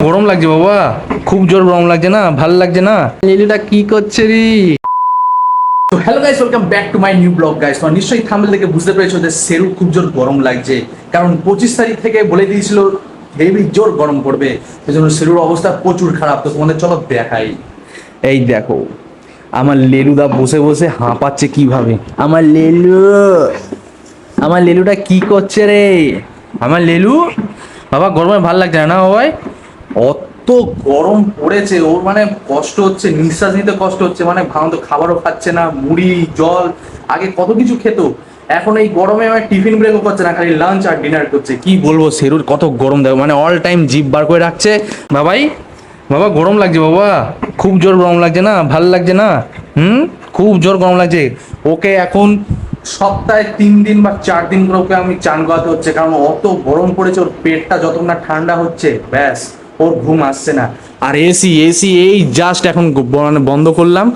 গরম লাগছে বাবা, খুব জোর গরম লাগছে না, ভাল লাগছে না। লিলিটা কি করছে রে? তো hello guys, welcome back to my new blog guys. তো নিশ্চয়ই থাম্বনেল থেকে বুঝতে পেরেছো যে সেরু খুব জোর গরম লাগছে, কারণ 25 তারিখ থেকে বলে দিয়েছিল হেভি জোর গরম পড়বে। সেজন্য সেরুর অবস্থা প্রচুর খারাপ। তো তোমাদের চলো দেখাই। এই দেখো আমার লেলুদা বসে বসে হাঁপাচ্ছে কিভাবে। আমার লেলু, আমার লেলুটা কি করছে রে? আমার লেলু বাবা, গরমে ভাল লাগছে না বাবাই? অত গরম পড়েছে, ওর মানে কষ্ট হচ্ছে, নিঃশ্বাস নিতে কষ্ট হচ্ছে, মানে ভালো খাবারও খাচ্ছে না, মুড়ি জল আগে কত কিছু খেত, এখন এই গরমে আমার টিফিন ব্রেকও করছে না, খালি লাঞ্চ আর ডিনার করছে। কি বলবো, সেরুর কত গরম দেখো, মানে অল টাইম জিভ বার করে রাখছে। বাবাই বাবা, গরম লাগছে বাবা, খুব জোর গরম লাগছে না, ভাল লাগছে না? খুব জোর গরম লাগছে। ওকে এখন সপ্তাহে 3 দিন বা 4 দিন করে ওকে আমি চান করাতে হচ্ছে, কারণ অত গরম পড়েছে। ওর পেটটা যত না ঠান্ডা হচ্ছে ব্যাস ওর ঘুম আসছে না। আর এসি এসি এই জাস্ট এখন মানে বন্ধ করলাম।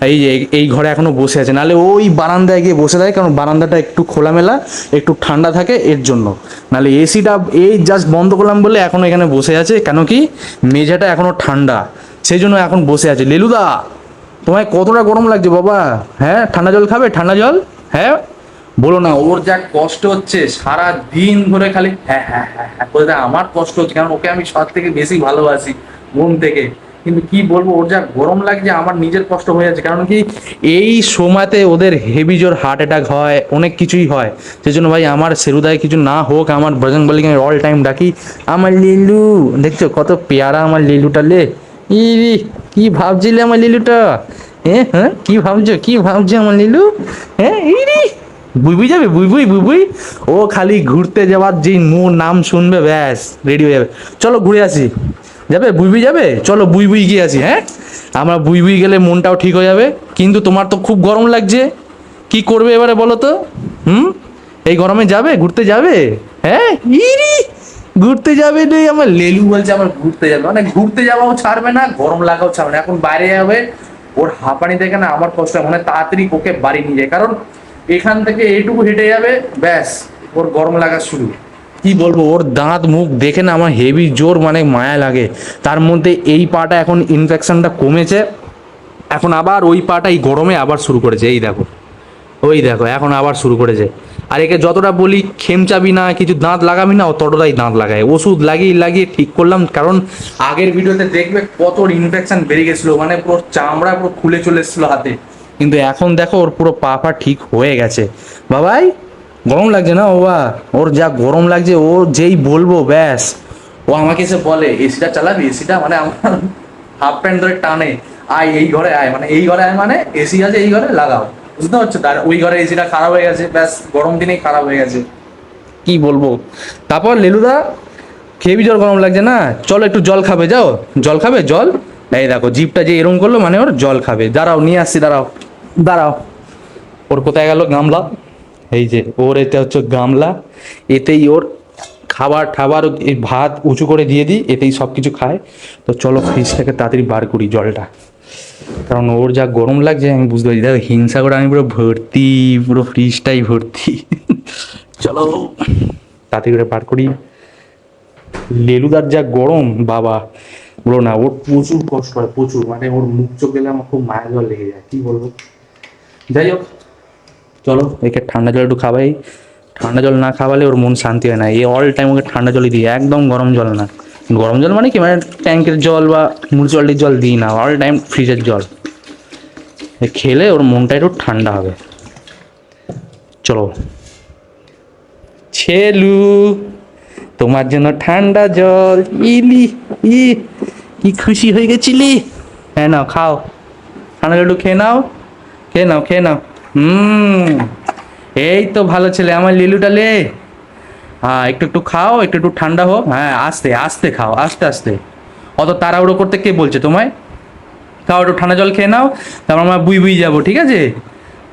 এই যে এই ঘরে এখনো বসে আছে, নাহলে ওই বারান্দায় গিয়ে বসে থাকে, কারণ বারান্দাটা একটু খোলামেলা, একটু ঠান্ডা থাকে এর জন্য। নাহলে এসিটা এই জাস্ট বন্ধ করলাম বলে এখনো এখানে বসে আছে, কেন কি মেঝেটা এখনো ঠান্ডা, সেই জন্য এখন বসে আছে। লেলুদা, তোমায় কতটা গরম লাগছে বাবা? হ্যাঁ, ঠান্ডা জল খাবে? ঠান্ডা জল, হ্যাঁ বলো না। ওর যা কষ্ট হচ্ছে সারা দিন ধরে, খালি হ্যাঁ হ্যাঁ হ্যাঁ হ্যাঁ করে দেয়। আমার কষ্ট হচ্ছে, কারণ ওকে আমি সব থেকে বেশি ভালোবাসি মন থেকে। কিন্তু কি বলবো, ওর যা গরম লাগছে আমার নিজের কষ্ট হয়ে যাচ্ছে, কারণ কি এই সময়তে ওদের হেভি জোর হার্ট অ্যাটাক হয়, অনেক কিছুই হয়। সেই জন্য ভাই আমার সেরুদায় কিছু না হোক, আমার বজরংবলীকে আমি অল টাইম ডাকি। আমার লিলু দেখছো কত পেয়ারা আমার লিলুটা, লে ই কি ভাবছিলে আমার লিলুটা? হ্যাঁ হ্যাঁ, কি ভাবছো, কি ভাবছো আমার লিলু? হ্যাঁ এই রে, বুই বুই যাবে, বুই বুই বুই বুই। ও খালি ঘুরতে যাওয়ার যে মোর নাম শুনবে ব্যাস রেডি হয়ে যাবে। চলো ঘুরে আসি। যাবে বুই বুই যাবে? চলো বুই বুই গিয়ে আসি। হ্যাঁ, আমরা বুই বুই গেলে মনটাও ঠিক হয়ে যাবে। কিন্তু তোমার তো খুব গরম লাগছে, কি করবে এবারে বলো তো? এই গরমে যাবে, ঘুরতে যাবে? হ্যাঁ ইরি, ঘুরতে যাবে রে? আমার লেলু বলছে আমার ঘুরতে যাবে, মানে ঘুরতে যাওয়াও ছাড়বে না, গরম লাগাও ছাড়বে না। এখন বাইরে যাবে, ওর হাঁপানি দেখে না আমার কষ্ট হয়, মানে তাড়াতাড়ি ওকে বাড়ি নিয়ে যায়, কারণ এখান থেকে এইটুকু হেঁটে যাবে ব্যাস ওর গরম লাগা শুরু। কি বলবো, ওর দাঁত মুখ দেখে না আমার হেভি জোর মানে মায়া লাগে। তার মধ্যে এই পাটা এখন ইনফেকশনটা কমেছে, এখন আবার ওই পাটা এই গরমে আবার শুরু করেছে। এই দেখো, ওই দেখো এখন আবার শুরু করেছে। আর একে যতটা বলি খেমচাবি না, কিছু দাঁত লাগাবি না, ও ততটাই দাঁত লাগায়। ওষুধ লাগিয়ে লাগিয়ে ঠিক করলাম, কারণ আগের ভিডিওতে দেখবে কত ইনফেকশন বেড়ে গেছিলো, মানে পুরো চামড়া পুরো খুলে চলে এসেছিলো হাতে। কিন্তু এখন দেখো ওর পুরো পা পা ঠিক হয়ে গেছে। বাবাই গরম লাগছে না বাবা? ওর যা গরম লাগছে, ও যেই বলবো ব্যাস ও আমাকে এসে বলে এসিটা চালাবি, এসিটা মানে আমার হাফ প্যান্ট ধরে টানে, আয় এই ঘরে আয়, মানে এই ঘরে আয় মানে এসি আছে এই ঘরে লাগাও, বুঝতে পারছো? তার ওই ঘরে এসিটা খারাপ হয়ে গেছে, ব্যাস গরম দিনেই খারাপ হয়ে গেছে। কি বলবো। তারপর লেলুদা, খেয়ে জল গরম লাগছে না, চলো একটু জল খাবে, যাও জল খাবে জল। এই দেখো জিভটা যে এরম করলো, মানে ওর জল খাবে। দাঁড়াও নিয়ে আসছি, দাঁড়াও দাঁড়াও। ওর কোথায় গেল গামলা? এই যে ওর এতে হচ্ছে গামলা, এতেই ওর খাবার ঠাবার, এই ভাত উঁচু করে দিয়ে দিই, এতেই সব কিছু খায়। তো চলো ফ্রিজ থেকে তাড়াতাড়ি বার করি জলটা, কারণ ওর যা গরম লাগছে আমি বুঝতে পারছি। দেখো হিংসা করে আমি পুরো ভর্তি, পুরো ফ্রিজটাই ভর্তি। চলো তাড়াতাড়ি করে বার করি। লেলুদার যা গরম বাবা, বলো না, ওর প্রচুর কষ্ট হয় প্রচুর, মানে ওর মুখ চোখ গেলে আমার খুব মায়া জল লেগে যায়, কি বলবো। যাই হোক চলো একে ঠান্ডা জল একটু খাওয়াই। ঠান্ডা জল না খাওয়ালে ওর মন শান্তি হয় না। এই অল টাইম ওকে ঠান্ডা জলই দিই, একদম গরম জল না। গরম জল মানে কি, মানে ট্যাঙ্কের জল বা মিউনিসিপালিটির জল দিই না, অল টাইম ফ্রিজের জল। খেলে ওর মনটা একটু ঠান্ডা হবে। চলো ছেলু, তোমার জন্য ঠান্ডা জল। ইলি ই, কি খুশি হয়ে গেছিলি। হ্যাঁ নাও খাও, ঠান্ডা জল একটু খেয়ে নাও, খেয়ে নাও খেয়ে নাও। এই তো ভালো ছেলে আমার লিলুটা, লে হ্যাঁ একটু একটু খাও, একটু একটু ঠান্ডা হোক। হ্যাঁ আস্তে আস্তে খাও, আস্তে আস্তে। অত তাড়াহুড়ো করতে কে বলছে তোমায়? খাও একটু ঠান্ডা জল খেয়ে নাও, তারপর আমরা বুই বুই যাবো, ঠিক আছে?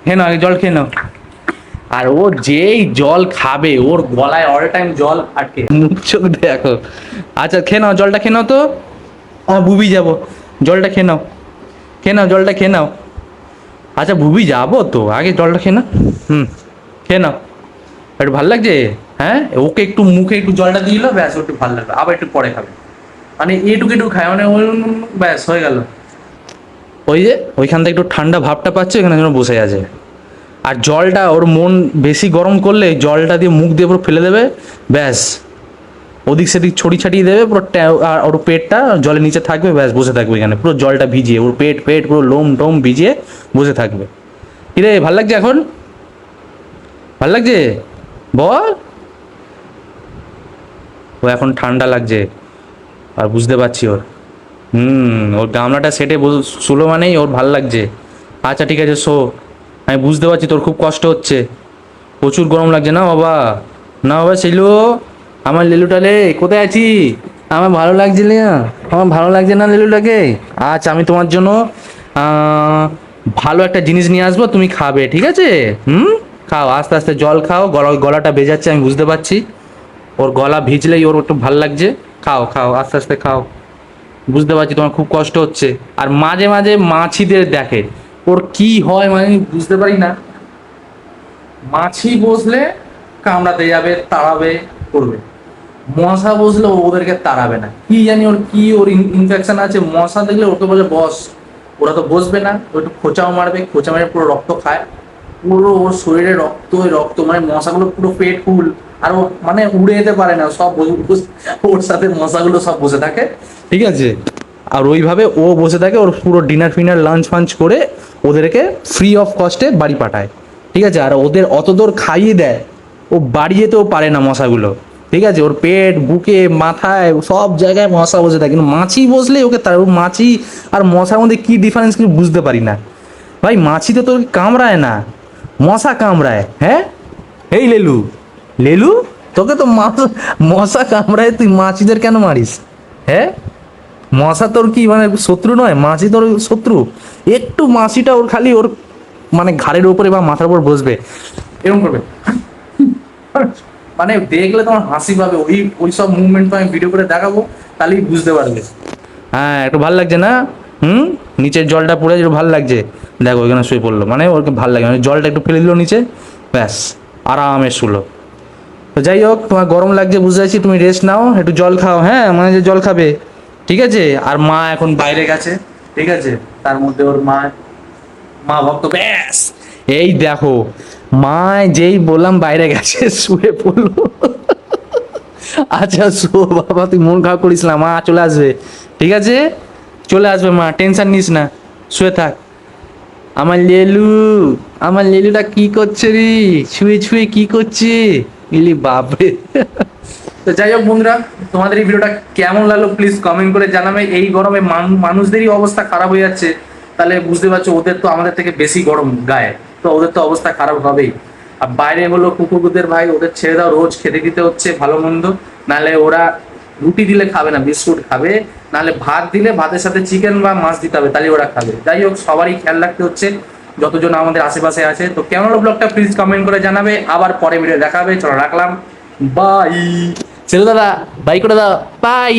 খেয়ে নাও, আগে জল খেয়ে নাও। আর ও যেই জল খাবে ওর গলায় অল টাইম জল আটকে, মুখ চোখ দেখো। আচ্ছা খেয়ে নাও, জলটা খেয়ে নাও তো, বুবি যাবো, জলটা খেয়ে নাও, খেয়ে নাও জলটা খেয়ে নাও। আচ্ছা বুবি যাবো তো, আগে জলটা খেয়ে নাও। খেয়ে নাও, একটু ভালো লাগছে। হ্যাঁ ওকে একটু মুখে একটু জলটা দিয়ে দিলো ব্যাস, একটু ভালো লাগবে, আবার একটু পরে খাবে। মানে এটুকু একটু খায়, মানে ব্যাস হয়ে গেল। ওই যে ওইখান থেকে একটু ঠান্ডা ভাবটা পাচ্ছে, এখানে যেন বসে আছে। আর জলটা ওর মন বেশি গরম করলে জলটা দিয়ে মুখ দিয়ে পুরো ফেলে দেবে, ব্যাস ওদিক সেদিক ছড়ি ছাটিয়ে দেবে পুরো, আর ওর পেটটা জলের নিচে থাকবে, ব্যাস বসে থাকবে এখানে পুরো জলটা ভিজিয়ে, ওর পেট পেট পুরো লোম টোম ভিজিয়ে বসে থাকবে। কিরে ভাল লাগছে এখন? ভাল লাগছে বল? ও এখন ঠান্ডা লাগছে আর বুঝতে পারছি ওর। ওর গামলাটা সেটে শুলো মানেই ওর ভাল লাগছে। আচ্ছা ঠিক আছে শো, আমি বুঝতে পারছি তোর খুব কষ্ট হচ্ছে, প্রচুর গরম লাগছে না বাবা? না বাবা শিলু, আমার লিলুটা লে কোথায় আছি? আমার ভালো লাগছে না, আমার ভালো লাগছে না লিলুটাকে। আচ্ছা আমি তোমার জন্য ভালো একটা জিনিস নিয়ে আসবো, তুমি খাবে, ঠিক আছে? খাও আস্তে আস্তে, জল খাও, গলাটা ভেজাচ্ছে আমি বুঝতে পারছি, ওর গলা ভিজলেই ওর একটু ভাল লাগছে। খাও খাও আস্তে আস্তে খাও, বুঝতে পারছি তোমার খুব কষ্ট হচ্ছে। আর মাঝে মাঝে মাছিদের দেখে, ওর কি হয় মানে আমি বুঝতে পারি না, মাছি বসলে কামড়াতে যাবে, তাড়াবে, করবে। মশা বসলে ওদেরকে তাড়াবে না, কি জানি ওর কি, ওর ইনফেকশন আছে, মশা দেখলে ওকে বলে বস, ওরা তো বসবে না, ও একটু খোঁচাও মারবে, খোঁচা মেরে পুরো রক্ত খায়, পুরো ওর শরীরে রক্ত, ওই রক্ত মানে মশাগুলো পুরো পেট ফুল। আর ও মানে উড়ে যেতে পারে না, সব ওর সাথে মশাগুলো সব বসে থাকে, ঠিক আছে? আর ওইভাবে ও বসে থাকে, ওর পুরো ডিনার ফিনার লাঞ্চ ফাঞ্চ করে ওদেরকে ফ্রি অফ কস্টে বাড়ি পাঠায়, ঠিক আছে? আর ওদের অত দূর খাইয়ে দেয়, ও বাড়ি যেতেও পারে না মশাগুলো, ঠিক আছে? ওর পেট, বুকে, মাথায় সব জায়গায় মশা বসে থাকে, কিন্তু মাছি বসলে ওকে তার, মাছি আর মশার মধ্যে কি ডিফারেন্স কিছু বুঝতে পারি না ভাই। মাছি তো তোর কামড়ায় না, মশা কামড়ায়, হ্যাঁ? এই লেলু, লেলু, তোকে তো মশা কামড়ায়, তুই মাছিদের কেন মারিস? হ্যাঁ, মশা তোর কি মানে শত্রু নয়? মাছি তোর শত্রু? একটু মাছিটা ওর খালি ওর মানে ঘাড়ের উপরে বা মাথার উপর বসবে, এরকম করবে, মানে দেখলে তোমার হাসি পাবে, ওই ওই সব মুভমেন্ট তো আমি ভিডিও করে দেখাবো, তাহলেই বুঝতে পারবে। হ্যাঁ একটু ভাল লাগছে না? নিচের জলটা পড়ে একটু ভাল লাগছে, দেখো ওইখানে শুয়ে পড়লো, মানে ওকে ভাল লাগে, মানে জলটা একটু ফেলে দিল নিচে, ব্যাস আরামে শুলো। তো যাই হোক, তোমার গরম লাগছে বুঝতে পারছি, তুমি রেস্ট নাও, একটু জল খাও, হ্যাঁ মানে যে জল খাবে, ঠিক আছে? আর মা এখন বাইরে গেছে, ঠিক আছে? তার মধ্যে ওর মা, মা ভক্ত, ব্যাস এই দেখো, মা যেই বললাম বাইরে গেছে শুয়ে পড়লো। আচ্ছা শো বাবা, তুই মন খারাপ করিস না, মা চলে আসবে, ঠিক আছে? চলে আসবে মা, টেনশন নিস না, শুয়ে থাক। আমার লেলু, আমার লেলুটা কি করছে রে, শুয়ে শুয়ে কি করছে, ইলি বাপরে। তো যাই হোক বন্ধুরা, তোমাদের এই ভিডিওটা কেমন লাগলো প্লিজ কমেন্ট করে জানাবে। এই গরমে মানুষদেরই অবস্থা খারাপ হয়ে যাচ্ছে, তাহলে বুঝতে পারছো ওদের তো আমাদের থেকে বেশি গরম গায়ে, তো ওদের তো অবস্থা খারাপ হবেই। আর বাইরে হলো কুকুরদের ভাই, ওদের ছেড়ে দাও, রোজ খেতে দিতে হচ্ছে ভালো মন্দ, নাহলে ওরা রুটি দিলে খাবে না, বিস্কুট খাবে, নাহলে ভাত দিলে ভাতের সাথে চিকেন বা মাছ দিতে হবে, তাহলে ওরা খাবে। যাই হোক, সবারই খেয়াল রাখতে হচ্ছে যতজন আমাদের আশেপাশে আছে। তো কেমন হলো ব্লগটা প্লিজ কমেন্ট করে জানাবে, আবার পরে ভিডিও দেখাবে, চলো রাখলাম, বাই। ছেলে দাদা বাই করে দাও, বাই।